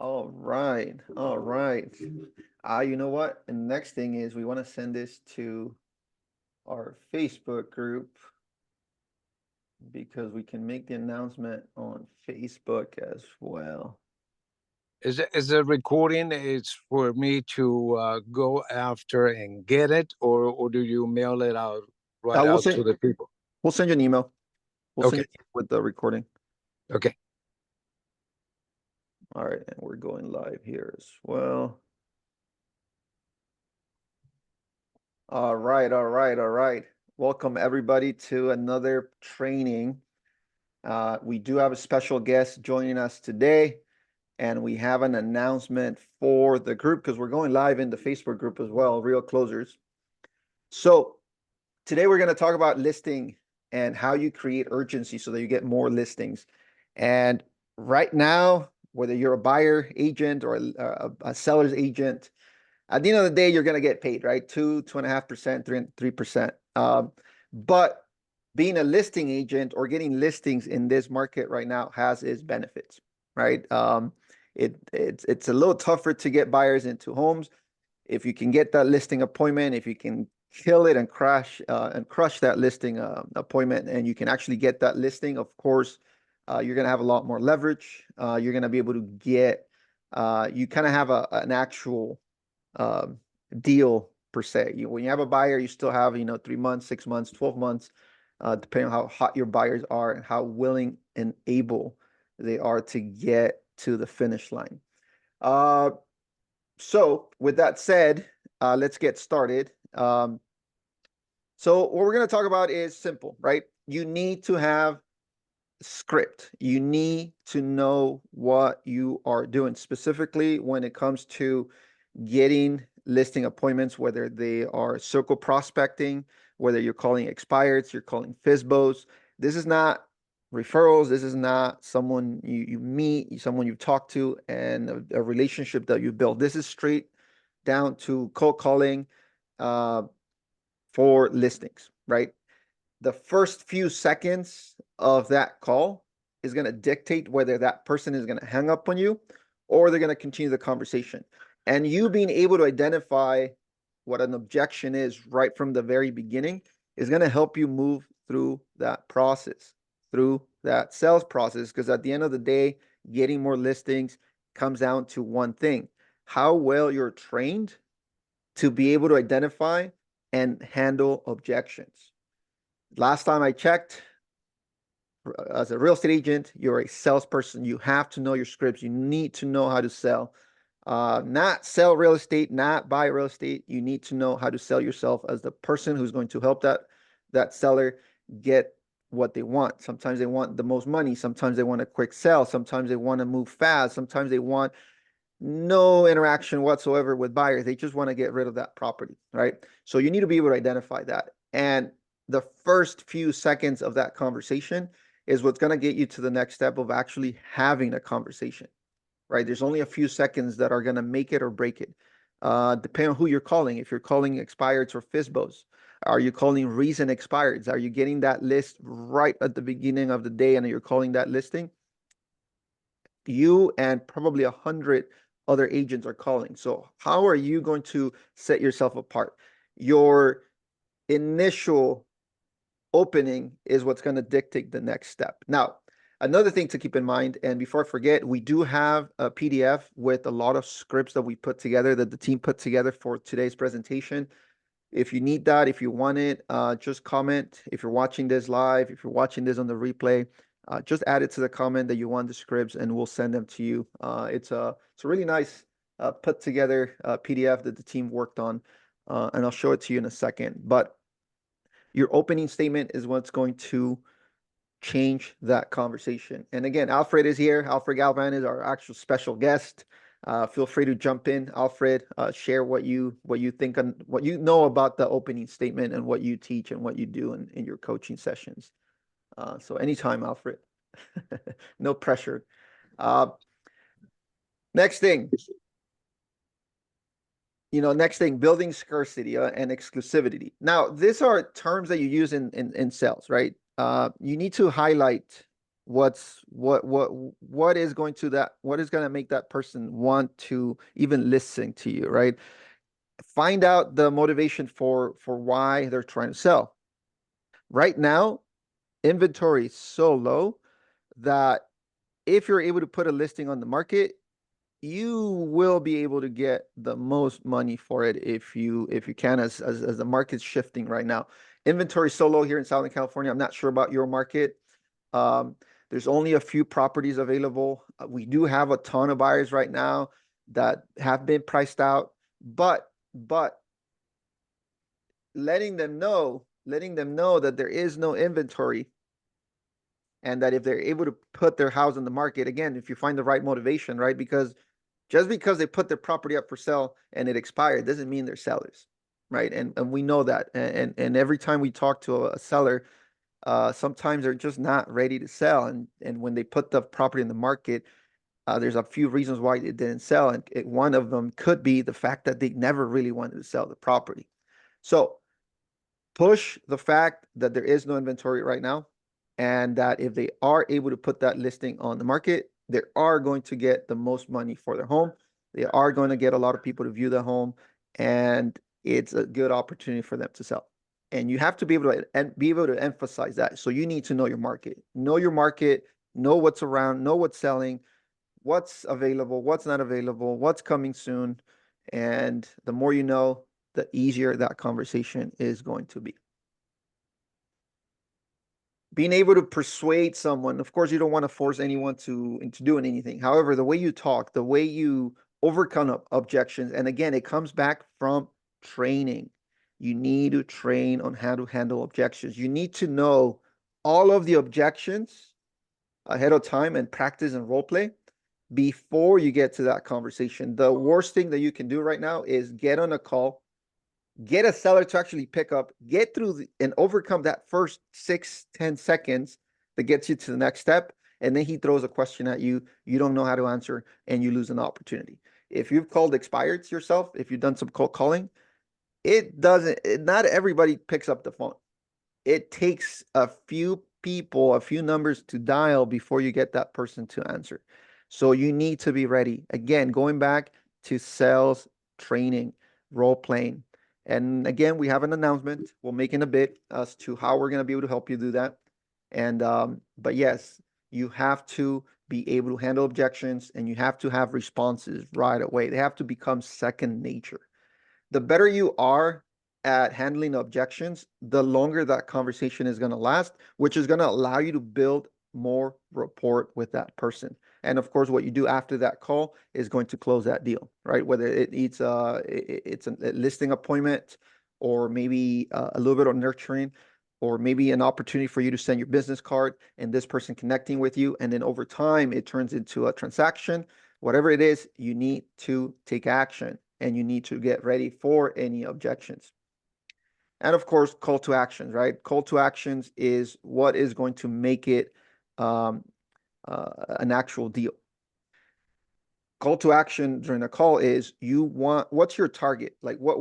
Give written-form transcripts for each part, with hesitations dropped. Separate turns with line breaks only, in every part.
All right. All right. You know what? And next thing is we want to send this to our Facebook group because we can make the announcement on Facebook as well.
Is the recording is for me to go after and get it, or do you mail it out right
We'll
out
send
to the people?
we'll send you an email. We'll send
Okay,
you an email with the recording.
okay.
All right, and we're going live here as well. All right, all right, all right. Welcome everybody to another training. We do have a special guest joining us today, and we have an announcement for the group because we're going live in the Facebook group as well, Real Closers. So today we're going to talk about listing and how you create urgency so that you get more listings. And right now, whether you're a buyer agent or a seller's agent, at the end of the day, you're going to get paid, right? 2.5%, 3%. But being a listing agent or getting listings in this market right now has its benefits, right? It's a little tougher to get buyers into homes. If you can get that listing appointment, if you can kill it and crush that listing appointment, and you can actually get that listing, of course, you're going to have a lot more leverage. You're going to be able to get, you kind of have an actual deal per se. When you have a buyer, you still have 3 months, 6 months, 12 months, depending on how hot your buyers are and how willing and able they are to get to the finish line. So with that said, let's get started. So what we're going to talk about is simple, right? You need to have script. You need to know what you are doing, specifically when it comes to getting listing appointments, whether they are circle prospecting, whether you're calling expireds, you're calling FISBOs. This is not referrals. This is not someone you meet, someone you've talked to, and a relationship that you build. This is straight down to cold calling for listings, right? The first few seconds of that call is going to dictate whether that person is going to hang up on you or they're going to continue the conversation. And you being able to identify what an objection is right from the very beginning is going to help you move through that process, through that sales process. Because at the end of the day, getting more listings comes down to one thing: how well you're trained to be able to identify and handle objections. Last time I checked, as a real estate agent, you're a salesperson. You have to know your scripts. You need to know how to sell. Not sell real estate, not buy real estate. You need to know how to sell yourself as the person who's going to help that seller get what they want. Sometimes they want the most money. Sometimes they want a quick sell. Sometimes they want to move fast. Sometimes they want no interaction whatsoever with buyers. They just want to get rid of that property, right? So you need to be able to identify that. And the first few seconds of that conversation is what's going to get you to the next step of actually having a conversation, right? There's only a few seconds that are going to make it or break it. Depending on who you're calling. If you're calling expireds or FISBOs, are you calling recent expireds? Are you getting that list right at the beginning of the day and you're calling that listing? You and probably 100 other agents are calling. So how are you going to set yourself apart? Your initial opening is what's going to dictate the next step. Now, another thing to keep in mind, and before I forget, we do have a PDF with a lot of scripts that we put together, that the team put together for today's presentation. If you need that, if you want it, just comment. If you're watching this live, if you're watching this on the replay, just add it to the comment that you want the scripts, and we'll send them to you. It's a really nice put together PDF that the team worked on, and I'll show it to you in a second. But your opening statement is what's going to change that conversation. And again, Alfred is here. Alfred Galvan is our actual special guest. Feel free to jump in, Alfred. Share what you think and what you know about the opening statement and what you teach and what you do in your coaching sessions. So anytime, Alfred. No pressure. Uh, next thing, next thing, building scarcity and exclusivity. Now, these are terms that you use in sales, right? You need to highlight what is going to what is going to make that person want to even listen to you, right? Find out the motivation for why they're trying to sell. Right now, inventory is so low that if you're able to put a listing on the market, you will be able to get the most money for it if you can, as the market's shifting right now. Inventory is so low here in Southern California. I'm not sure about your market. Um, there's only a few properties available. We do have a ton of buyers right now that have been priced out, but letting them know that there is no inventory, and that if they're able to put their house on the market, again, if you find the right motivation, right? Because just because they put their property up for sale and it expired doesn't mean they're sellers, right? And we know that. And every time we talk to a seller, sometimes they're just not ready to sell. And when they put the property in the market, there's a few reasons why it didn't sell. And one of them could be the fact that they never really wanted to sell the property. So push the fact that there is no inventory right now, and that if they are able to put that listing on the market, they are going to get the most money for their home. They are going to get a lot of people to view the home, and it's a good opportunity for them to sell. And you have to be able to emphasize that. So you need to know your market, know what's around, know what's selling, what's available, what's not available, what's coming soon. And the more you know, the easier that conversation is going to be. Being able to persuade someone, of course, you don't want to force anyone into doing anything. However, the way you talk, the way you overcome objections, and again, it comes back from training. You need to train on how to handle objections. You need to know all of the objections ahead of time and practice and role play before you get to that conversation. The worst thing that you can do right now is get on a call, get a seller to actually pick up, get through and overcome that first 6-10 seconds that gets you to the next step. And then he throws a question at you, you don't know how to answer, and you lose an opportunity. If you've called expireds yourself, if you've done some cold calling, not everybody picks up the phone. It takes a few people, a few numbers to dial before you get that person to answer. So you need to be ready. Again, going back to sales training, role playing. And again, we have an announcement. We'll make in a bit as to how we're going to be able to help you do that. And but yes, you have to be able to handle objections, and you have to have responses right away. They have to become second nature. The better you are at handling objections, the longer that conversation is going to last, which is going to allow you to build more rapport with that person. And of course, what you do after that call is going to close that deal, right? Whether it's a listing appointment, or maybe a little bit of nurturing, or maybe an opportunity for you to send your business card and this person connecting with you. And then over time, it turns into a transaction. Whatever it is, you need to take action, and you need to get ready for any objections. And of course, call to actions, right? Call to actions is what is going to make it an actual deal. Call to action during a call is, what's your target? Like what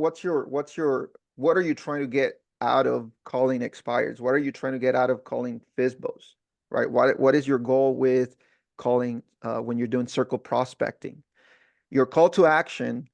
are you trying to get out of calling expires? What are you trying to get out of calling FSBOs, right? What is your goal with calling when you're doing circle prospecting? Your call to action,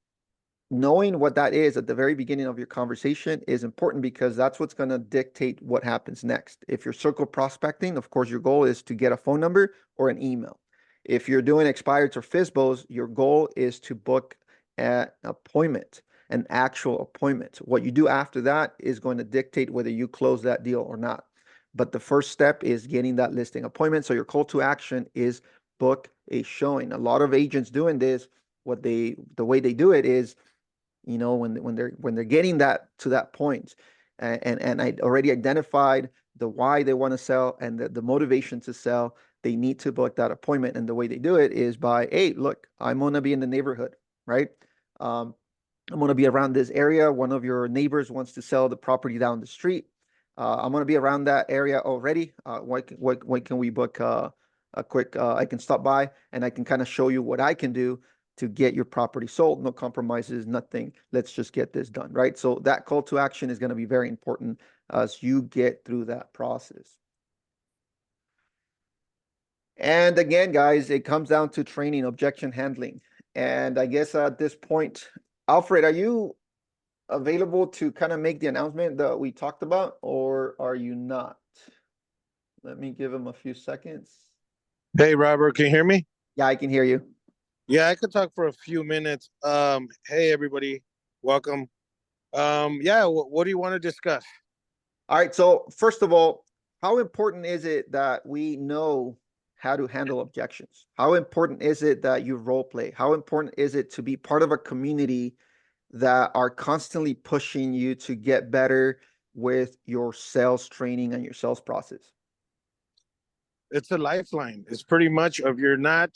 knowing what that is at the very beginning of your conversation, is important, because that's what's going to dictate what happens next. If you're circle prospecting, of course, your goal is to get a phone number or an email. If you're doing expireds or FSBOs, your goal is to book an appointment, an actual appointment. What you do after that is going to dictate whether you close that deal or not. But the first step is getting that listing appointment. So your call to action is book a showing. A lot of agents doing this, the way they do it is, when they're getting that to that point, and I already identified the why they want to sell and the motivation to sell, they need to book that appointment. And the way they do it is by, hey, look, I'm going to be in the neighborhood, right? I'm going to be around this area. One of your neighbors wants to sell the property down the street. I'm going to be around that area already. When can we book a quick, I can stop by and I can kind of show you what I can do to get your property sold. No compromises, nothing. Let's just get this done, right? So that call to action is going to be very important as you get through that process. And again, guys, it comes down to training, objection handling. And I guess at this point, Alfred, are you available to kind of make the announcement that we talked about, or are you not? Let me give him a few seconds.
Hey, Robert, can you hear me?
Yeah, I can hear you.
Yeah, I could talk for a few minutes. Hey, everybody, welcome. Yeah, what do you want to discuss?
All right. So first of all, how important is it that we know how to handle objections? How important is it that you role play? How important is it to be part of a community that are constantly pushing you to get better with your sales training and your sales process?
It's a lifeline. It's pretty much if you're not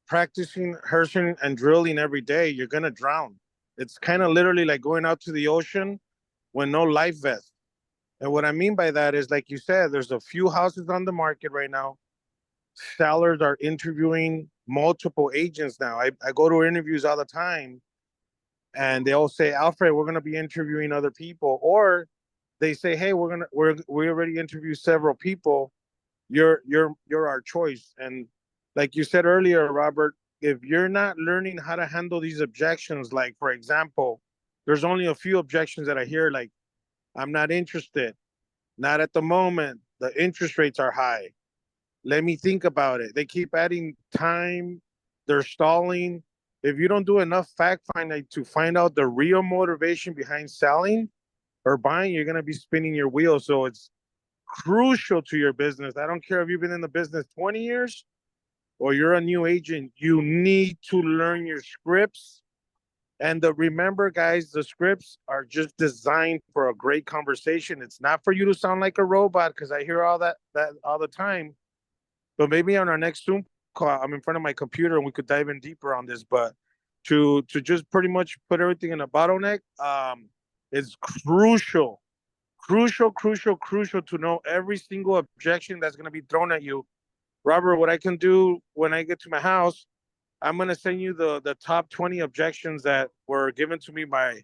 practicing, rehearsing, and drilling every day, you're gonna drown. It's kind of literally like going out to the ocean with no life vest. And what I mean by that is, like you said, there's a few houses on the market right now. Sellers are interviewing multiple agents now. I go to interviews all the time, and they all say, Alfred, we're going to be interviewing other people, or they say, hey, we already interviewed several people. You're our choice. And like you said earlier, Robert, if you're not learning how to handle these objections, like for example, there's only a few objections that I hear, like, I'm not interested, not at the moment, the interest rates are high, let me think about it. They keep adding time, they're stalling. If you don't do enough fact finding to find out the real motivation behind selling or buying, you're going to be spinning your wheels. So it's crucial to your business. I don't care if you've been in the business 20 years or you're a new agent, you need to learn your scripts. And remember, guys, the scripts are just designed for a great conversation. It's not for you to sound like a robot, because I hear all that all the time. But maybe on our next Zoom call, I'm in front of my computer and we could dive in deeper on this. But to just pretty much put everything in a bottleneck, is crucial to know every single objection that's going to be thrown at you. Robert, what I can do when I get to my house, I'm going to send you the top 20 objections that were given to me by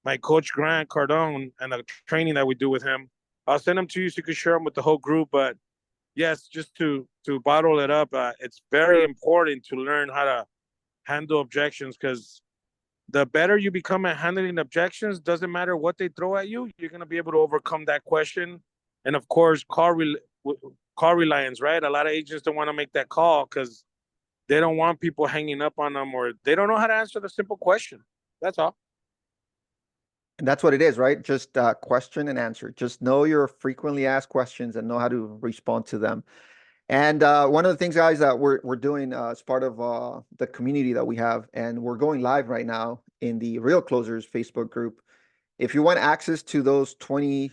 my coach Grant Cardone and the training that we do with him. I'll send them to you so you can share them with the whole group. But yes, just to bottle it up, it's very important to learn how to handle objections, because the better you become at handling objections, doesn't matter what they throw at you, you're going to be able to overcome that question. And of course, call reliance, right? A lot of agents don't want to make that call because they don't want people hanging up on them, or they don't know how to answer the simple question. That's all.
And that's what it is, right? Just question and answer. Just know your frequently asked questions and know how to respond to them. And one of the things, guys, that we're doing as part of the community that we have, and we're going live right now in the Real Closers Facebook group. If you want access to those 20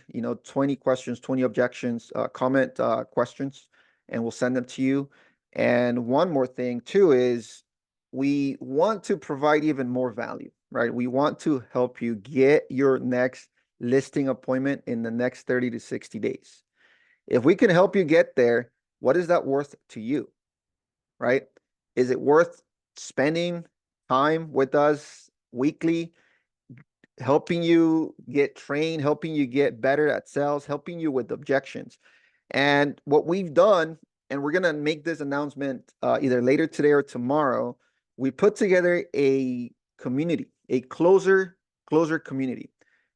questions, 20 objections, comment questions, and we'll send them to you. And one more thing too is we want to provide even more value, right? We want to help you get your next listing appointment in the next 30 to 60 days. If we can help you get there, what is that worth to you, right? Is it worth spending time with us weekly, helping you get trained, helping you get better at sales, helping you with objections? And what we've done, and we're going to make this announcement either later today or tomorrow, we put together a community, a closer community.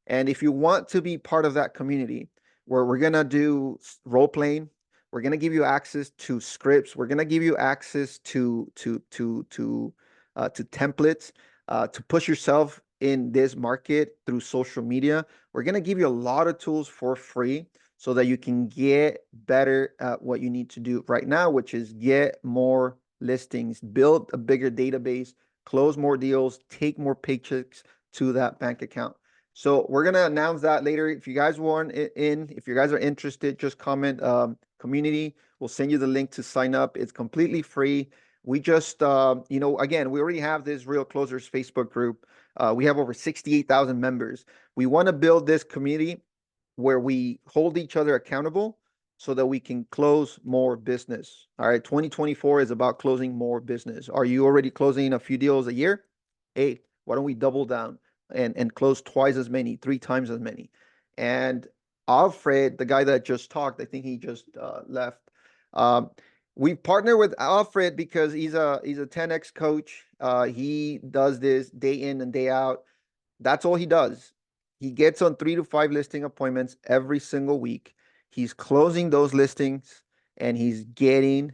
And if you want to be part of that community, where we're going to do role playing, we're going to give you access to scripts, we're going to give you access to templates to push yourself in this market through social media. We're going to give you a lot of tools for free so that you can get better at what you need to do right now, which is get more listings, build a bigger database, close more deals, take more paychecks to that bank account. So we're going to announce that later. If you guys want it in, if you guys are interested, just comment community. We'll send you the link to sign up. It's completely free. We just, again, we already have this Real Closers Facebook group. We have over 68,000 members. We want to build this community where we hold each other accountable so that we can close more business. All right, 2024 is about closing more business. Are you already closing a few deals a year? Hey, why don't we double down and close twice as many, 3 times as many? And Alfred, the guy that just talked, I think he just left. We partner with Alfred because he's a 10x coach. He does this day in and day out. That's all he does. He gets on 3 to 5 listing appointments every single week. He's closing those listings and he's getting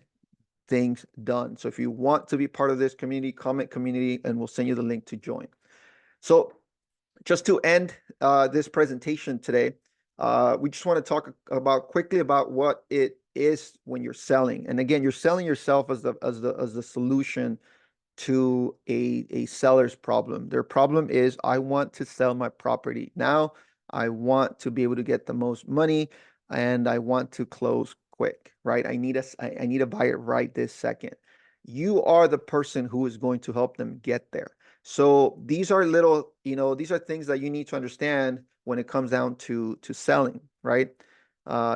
things done. So if you want to be part of this community, comment community, and we'll send you the link to join. So just to end this presentation today, we just want to talk quickly about what it is when you're selling. And again, you're selling yourself as the solution to a seller's problem. Their problem is, I want to sell my property now. I want to be able to get the most money and I want to close quick, right? I need a buyer right this second. You are the person who is going to help them get there. So these are little, these are things that you need to understand when it comes down to selling, right?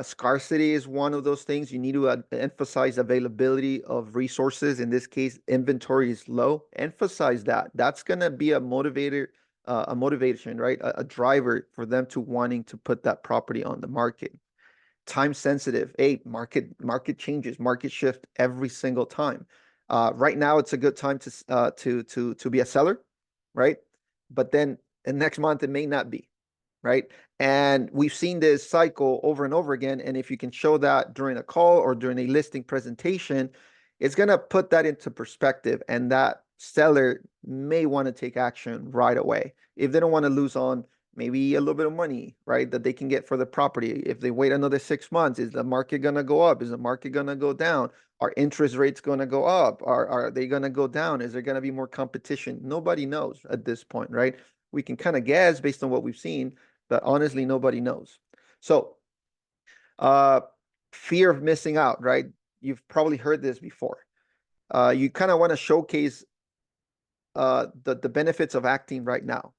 Scarcity is one of those things. You need to emphasize availability of resources. In this case, inventory is low. Emphasize that. That's going to be a motivator, a motivation, right? A driver for them to wanting to put that property on the market. Time sensitive. Hey, market changes, market shift every single time. Right now, it's a good time to be a seller, right? But then next month it may not be, right? And we've seen this cycle over and over again. And if you can show that during a call or during a listing presentation, it's going to put that into perspective. And that seller may want to take action right away. If they don't want to lose on maybe a little bit of money, right, that they can get for the property. If they wait another 6 months, is the market going to go up? Is the market going to go down? Are interest rates going to go up? Are they going to go down? Is there going to be more competition? Nobody knows at this point, right? We can kind of guess based on what we've seen, but honestly, nobody knows. So, fear of missing out, right? You've probably heard this before. You kind of want to showcase the benefits of acting right now.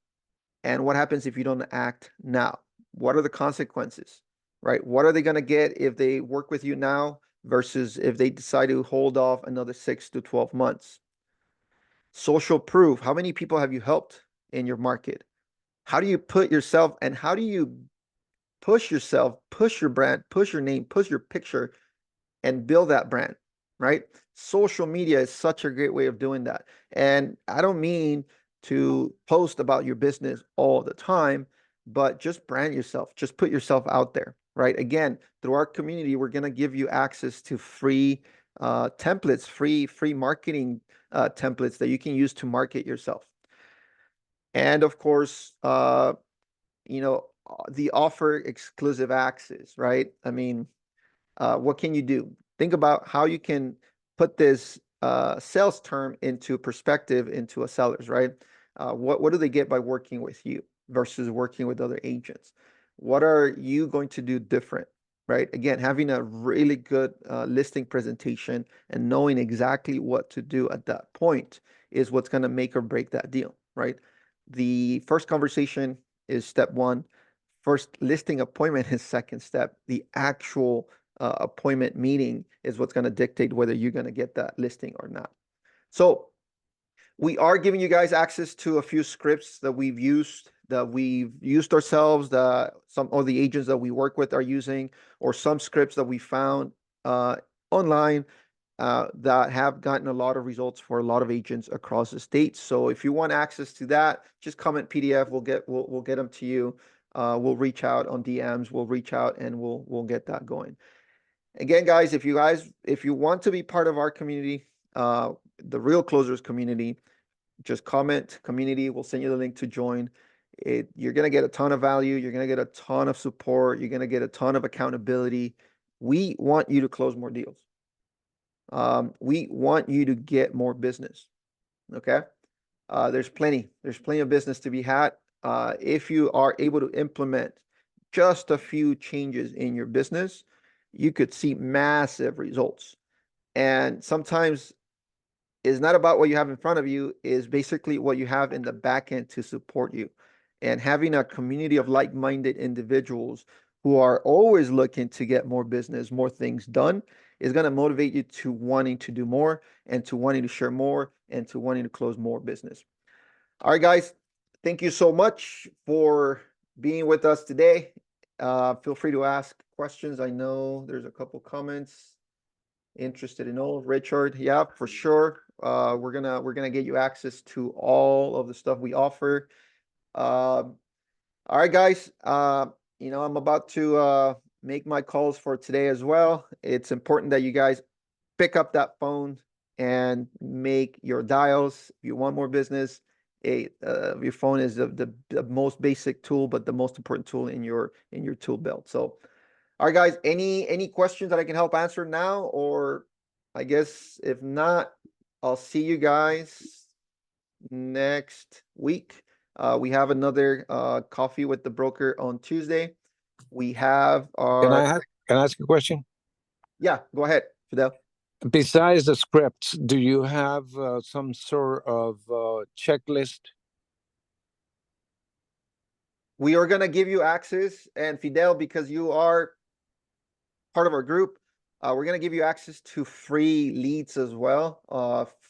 And what happens if you don't act now? What are the consequences, right? What are they going to get if they work with you now versus if they decide to hold off another 6 to 12 months? Social proof. How many people have you helped in your market? How do you put yourself and how do you push yourself, push your brand, push your name, push your picture and build that brand, right? Social media is such a great way of doing that. And I don't mean to post about your business all the time, but just brand yourself, just put yourself out there, right? Again, through our community, we're going to give you access to free templates, free marketing templates that you can use to market yourself. And of course, the offer exclusive access, right? I mean, what can you do? Think about how you can put this sales term into perspective into a seller's, right? What do they get by working with you versus working with other agents? What are you going to do different, right? Again, having a really good listing presentation and knowing exactly what to do at that point is what's going to make or break that deal, right? The first conversation is step one. First listing appointment is second step. The actual appointment meeting is what's going to dictate whether you're going to get that listing or not. So we are giving you guys access to a few scripts that we've used ourselves, that some of the agents that we work with are using, or some scripts that we found online that have gotten a lot of results for a lot of agents across the state. So if you want access to that, just comment PDF. We'll get them to you. We'll reach out on DMs. We'll reach out and we'll get that going. Again, guys, if you want to be part of our community, the Real Closers community, just comment community. We'll send you the link to join. You're going to get a ton of value. You're going to get a ton of support. You're going to get a ton of accountability. We want you to close more deals. We want you to get more business. Okay. There's plenty of business to be had. If you are able to implement just a few changes in your business, you could see massive results. And sometimes it's not about what you have in front of you, is basically what you have in the back end to support you. And having a community of like-minded individuals who are always looking to get more business, more things done, is going to motivate you to wanting to do more and to wanting to share more and to wanting to close more business. All right, guys, thank you so much for being with us today. Feel free to ask questions. I know there's a couple comments. interested in all. Richard, yeah, for sure. We're gonna get you access to all of the stuff we offer. All right, guys. I'm about to make my calls for today as well. It's important that you guys pick up that phone and make your dials. If you want more business, your phone is the most basic tool, but the most important tool in your tool belt. So, all right, guys, any questions that I can help answer now, or I guess if not, I'll see you guys next week. We have another coffee with the broker on Tuesday. We have
Can
our
I ask a question?
yeah, go ahead, Fidel.
Besides the scripts, do you have some sort of checklist?
We are gonna give you access, and Fidel, because you are part of our group, we're gonna give you access to free leads as well,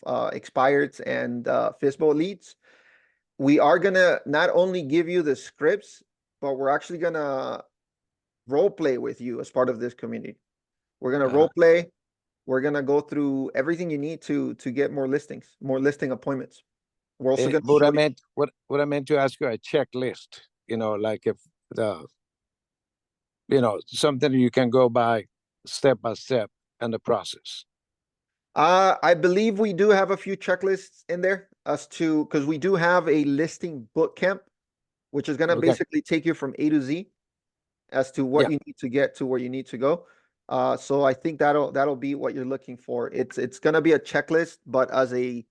expireds and FISBO leads. We are gonna not only give you the scripts, but we're actually gonna role play with you as part of this community. We're gonna role play. We're gonna go through everything you need to get more listings, more listing appointments. We're also gonna
What
show
I
you.
meant, what I meant to ask you, a checklist. Like if something you can go by step and the process.
I believe we do have a few checklists in there as to, because we do have a listing boot camp, which is gonna
Okay.
basically take you from A to Z as to what
Yeah.
you need to get to where you need to go. So I think that'll be what you're looking for. It's gonna be a checklist, but as a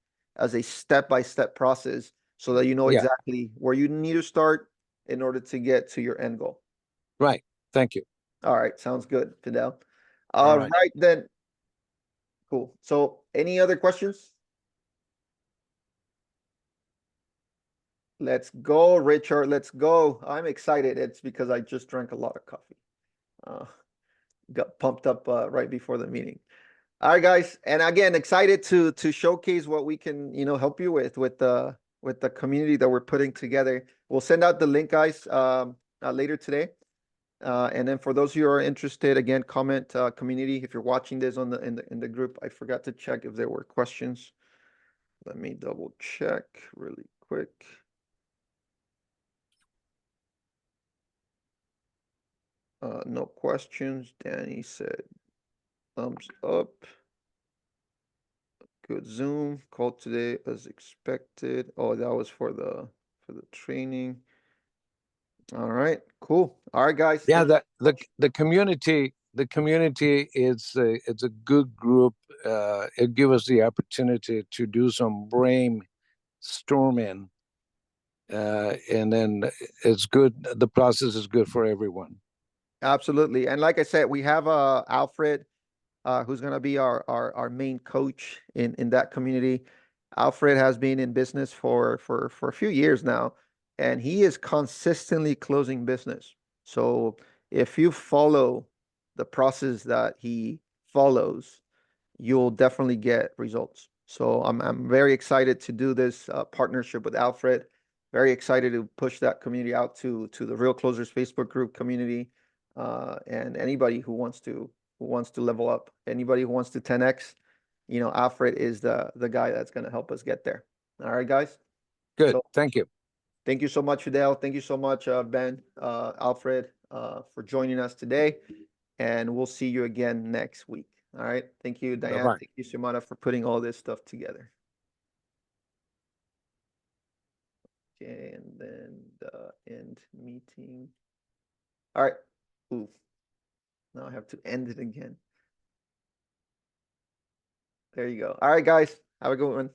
step-by-step process, so that you know
Yeah.
exactly where you need to start in order to get to your end goal.
Right. Thank you.
All right, sounds good, Fidel.
All
All
right.
right then. Cool. So any other questions? Let's go, Richard. Let's go. I'm excited. It's because I just drank a lot of coffee. Got pumped up right before the meeting. All right, guys. And again, excited to showcase what we can, help you with the community that we're putting together. We'll send out the link, guys, later today. And then for those of you who are interested, again, comment community. If you're watching this on in the group, I forgot to check if there were questions. Let me double check really quick. No questions. Danny said thumbs up. Good Zoom call today as expected. Oh, that was for the training. All right, cool. All right, guys.
Yeah,
Thank you so much.
the community is it's a good group. It gives us the opportunity to do some brainstorming, and then it's good. The process is good for everyone.
Absolutely. And like I said, we have Alfred, who's gonna be our main coach in that community. Alfred has been in business for a few years now, and he is consistently closing business. So if you follow the process that he follows, you'll definitely get results. So I'm very excited to do this partnership with Alfred. Very excited to push that community out to the Real Closers Facebook group community, and anybody who wants to level up, anybody who wants to 10x. Alfred is the guy that's going to help us get there. All right, guys.
Good.
So
Thank you.
thank you so much, Fidel. Thank you so much, Ben, Alfred, for joining us today, and we'll see you again next week. All right. Thank you, Diane.
Bye-bye.
Thank you, Simona, for putting all this stuff together. Okay, and then the end meeting. All right. Ooh. Now I have to end it again. There you go. All right, guys. Have a good one.